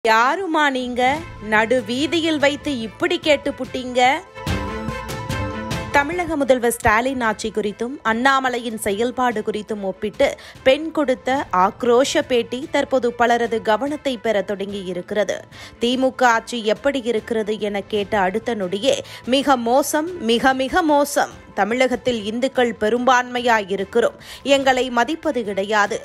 யாருமா நீங்க? நடு வீதியில் வைத்து இப்படி கேட்டு புட்டீங்க? தமிழக முதல்வர் ஸ்டாலின் ஆட்சி குறித்தும் அண்ணாமலையின் செயல்பாடு குறித்தும் ஒப்பிட்டு பெண் கொடுத்த ஆக்ரோஷ பேட்டி தற்போது பலரது கவனத்தை பெற தொடங்கி இருக்கிறது. திமுக ஆட்சி எப்படி இருக்கிறது என கேட்ட அடுத்த நொடியே மிக மோசம், மிக மிக மோசம். தமிழகத்தில் இந்துக்கள் பெரும்பான்மையாய் இருக்கிறோம். எங்களை மதிப்பது கிடையாது.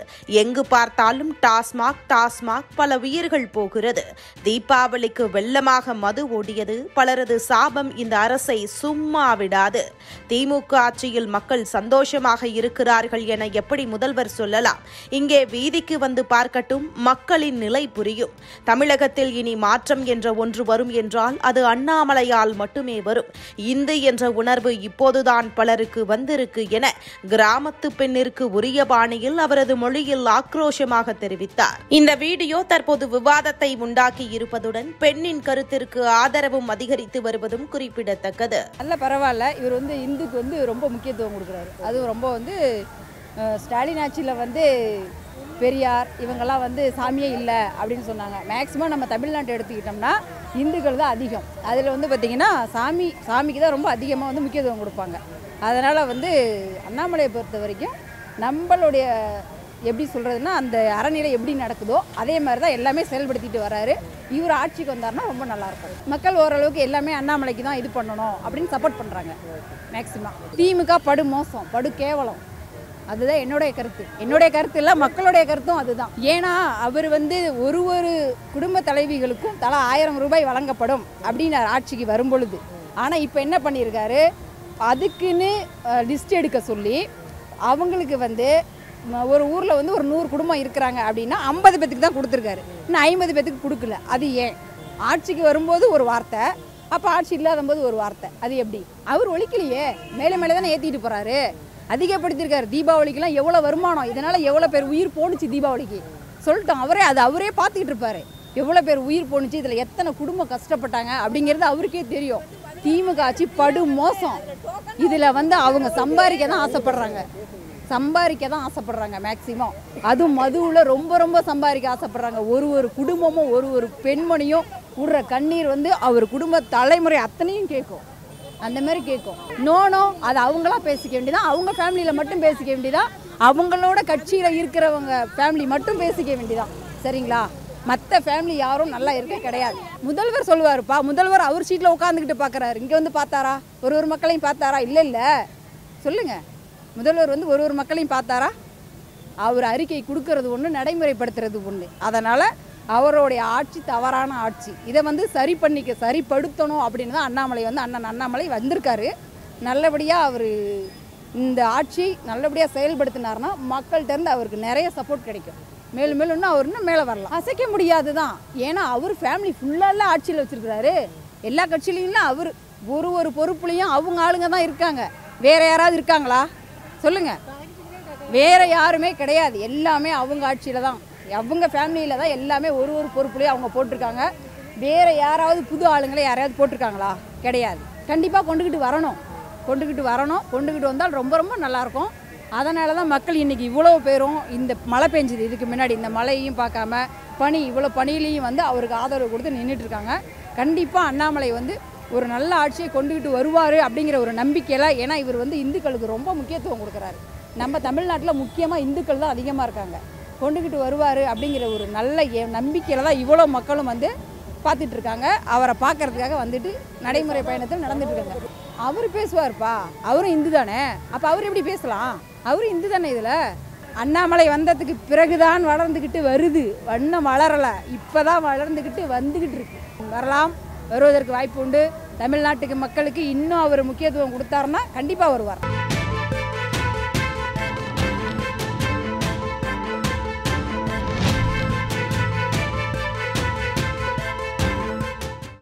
எங்கு பார்த்தாலும் டாஸ்மாக் டாஸ்மாக், பல உயிர்கள் போகிறது. தீபாவளிக்கு வெள்ளமாக மது ஓடியது. பலரது சாபம் இந்த அரசை சும்மா விடாது. திமுக ஆட்சியில் மக்கள் சந்தோஷமாக இருக்கிறார்கள் என எப்படி முதல்வர் சொல்லலாம்? இங்கே வீதிக்கு வந்து பார்க்கட்டும், மக்களின் நிலை புரியும். தமிழகத்தில் இனி மாற்றம் என்ற ஒன்று வரும் என்றால் அது அண்ணாமலையால் மட்டுமே வரும். இந்து என்ற உணர்வு இப்போதுதான் பலருக்கு வந்திருக்கு என கிராமத்து பெண்ணிற்கு உரிய பாணியில் அவரது மொழியில் ஆக்ரோஷமாக தெரிவித்தார். இந்த வீடியோ தற்போது விவாதத்தை உண்டாக்கி இருப்பதுடன் பெண்ணின் கருத்திற்கு ஆதரவும் அதிகரித்து வருவதும் குறிப்பிடத்தக்கது. நல்ல பரவாயில்ல, இவர் இந்துக்கு ரொம்ப முக்கியத்துவம் கொடுக்குறாரு. அதுவும் ரொம்ப ஸ்டாலின் ஆட்சியில் பெரியார் இவங்கெல்லாம் சாமியே இல்லை அப்படின்னு சொன்னாங்க. மேக்சிமம் நம்ம தமிழ்நாட்டை எடுத்துக்கிட்டோம்னா இந்துக்கள் தான் அதிகம். அதில் பார்த்திங்கன்னா சாமிக்கு தான் ரொம்ப அதிகமாக முக்கியத்துவம் கொடுப்பாங்க. அதனால் அண்ணாமலையை பொறுத்த வரைக்கும் நம்மளுடைய எப்படி சொல்கிறதுனா அந்த அறநிலை எப்படி நடக்குதோ அதே மாதிரி தான் எல்லாமே செயல்படுத்திட்டு வர்றாரு. இவர் ஆட்சிக்கு வந்தார்னா ரொம்ப நல்லாயிருக்கும். மக்கள் ஓரளவுக்கு எல்லாமே அண்ணாமலைக்கு தான் இது பண்ணணும் அப்படின்னு சப்போர்ட் பண்ணுறாங்க. மேக்சிமம் திமுக படு மோசம், படு கேவலம். அதுதான் என்னுடைய கருத்து இல்லை, மக்களுடைய கருத்தும் அதுதான். ஏன்னா அவர் ஒரு குடும்ப தலைவிகளுக்கும் தலா 1000 ரூபாய் வழங்கப்படும் அப்படின்னு ஆட்சிக்கு வரும்பொழுது, ஆனால் இப்போ என்ன பண்ணியிருக்காரு, அதுக்குன்னு லிஸ்ட் எடுக்க சொல்லி அவங்களுக்கு ஒரு ஊரில் ஒரு 100 குடும்பம் இருக்கிறாங்க அப்படின்னா 50 பேத்துக்கு தான் கொடுத்துருக்காரு. இன்னும் 50 பேத்துக்கு கொடுக்கல. அது ஏன்? ஆட்சிக்கு வரும்போது ஒரு வார்த்தை, அப்போ ஆட்சி இல்லாத போது ஒரு வார்த்தை. அது எப்படி? அவர் ஒழிக்கலையே, மேலே மேலே தானே ஏற்றிட்டு போகிறாரு, அதிகப்படுத்தியிருக்காரு. தீபாவளிக்கெல்லாம் எவ்வளோ வருமானம், இதனால் எவ்வளோ பேர் உயிர் போணுச்சு தீபாவளிக்கு சொல்லிட்டோம். அவரே பார்த்துக்கிட்டு இருப்பார். எவ்வளோ பேர் உயிர் போணுச்சு, இதில் எத்தனை குடும்பம் கஷ்டப்பட்டாங்க அப்படிங்கிறது அவருக்கே தெரியும். திமுக ஆட்சி படு மோசம். இதில் அவங்க சம்பாதிக்க தான் ஆசைப்படுறாங்க மேக்சிமம். அதுவும் மதுவில் ரொம்ப சம்பாதிக்க ஆசைப்படுறாங்க. ஒரு குடும்பமும் ஒரு பெண்மணியும் விடுற கண்ணீர் அவர் குடும்ப தலைமுறை அத்தனையும் கேட்கும். அந்த மாதிரி கேட்கும். நோ அது அவங்களாம் பேசிக்க வேண்டியதான், அவங்க ஃபேமிலியில் மட்டும் பேசிக்க வேண்டியதான், அவங்களோட கட்சியில் இருக்கிறவங்க ஃபேமிலி மட்டும் பேசிக்க வேண்டியதான். சரிங்களா? மற்ற ஃபேமிலி யாரும் நல்லா இருக்க கிடையாது. முதல்வர் சொல்லுவாருப்பா, முதல்வர் அவர் சீட்டில் உட்காந்துக்கிட்டு பார்க்குறாரு. இங்கே பார்த்தாரா? ஒரு மக்களையும் பார்த்தாரா? இல்லை சொல்லுங்கள். முதல்வர் ஒரு மக்களையும் பார்த்தாரா? அவர் அறிக்கை கொடுக்கறது ஒன்று, நடைமுறைப்படுத்துறது ஒன்று. அதனால் அவருடைய ஆட்சி தவறான ஆட்சி. இதை சரிப்படுத்தணும் அப்படின்னு தான் அண்ணன் அண்ணாமலை வந்திருக்காரு. நல்லபடியாக அவர் இந்த ஆட்சி நல்லபடியாக செயல்படுத்தினார்னா மக்கள்கிட்டருந்து அவருக்கு நிறைய சப்போர்ட் கிடைக்கும். மேலும் இன்னும் அவர் இன்னும் மேலே வரலாம். அசைக்க முடியாது தான். ஏன்னா அவர் ஃபேமிலி ஃபுல்லாக ஆட்சியில் வச்சுருக்கிறாரு. எல்லா கட்சியிலையும் அவர் ஒரு பொறுப்புலையும் அவங்க ஆளுங்க தான் இருக்காங்க. வேறு யாராவது இருக்காங்களா சொல்லுங்கள்? வேறு யாருமே கிடையாது. எல்லாமே அவங்க ஆட்சியில் தான், அவங்க ஃபேமிலியில் தான் எல்லாமே ஒரு பொறுப்புலையும் அவங்க போட்டிருக்காங்க. வேறு யாராவது புது ஆளுங்களை யாரையாவது போட்டிருக்காங்களா? கிடையாது. கண்டிப்பாக கொண்டுக்கிட்டு வந்தால் ரொம்ப நல்லாயிருக்கும். அதனால தான் மக்கள் இன்றைக்கி இவ்வளோ பேரும் இந்த மழை பெஞ்சுது, இதுக்கு முன்னாடி இந்த மழையையும் பார்க்காம இவ்வளோ பணியிலையும் அவருக்கு ஆதரவு கொடுத்து நின்றுட்டுருக்காங்க. கண்டிப்பாக அண்ணாமலை ஒரு நல்ல ஆட்சியை கொண்டுக்கிட்டு வருவார் அப்படிங்கிற ஒரு நம்பிக்கையில். ஏன்னா இவர் இந்துக்களுக்கு ரொம்ப முக்கியத்துவம் கொடுக்குறாரு. நம்ம தமிழ்நாட்டில் முக்கியமாக இந்துக்கள் தான் அதிகமாக இருக்காங்க. கொண்டுக்கிட்டு வருவார் அப்படிங்கிற ஒரு நல்ல நம்பிக்கையில் தான் இவ்வளோ மக்களும் பார்த்துட்டு இருக்காங்க. அவரை பார்க்கறதுக்காக நடைமுறை பயணத்தில் நடந்துட்டுருக்காங்க. அவர் பேசுவார்ப்பா, அவரும் இந்து தானே, அப்போ அவர் எப்படி பேசலாம்? அவரும் இந்து தானே. இதில் அண்ணாமலை வந்ததுக்கு பிறகுதான் வளர்ந்துக்கிட்டு வருது, வண்ணம் வளரலை, இப்போ தான் வந்துக்கிட்டு இருக்கு. வருவதற்கு வாய்ப்பு உண்டு. தமிழ்நாட்டுக்கு மக்களுக்கு இன்னும் அவர் முக்கியத்துவம் கொடுத்தாருன்னா கண்டிப்பாக வருவார்.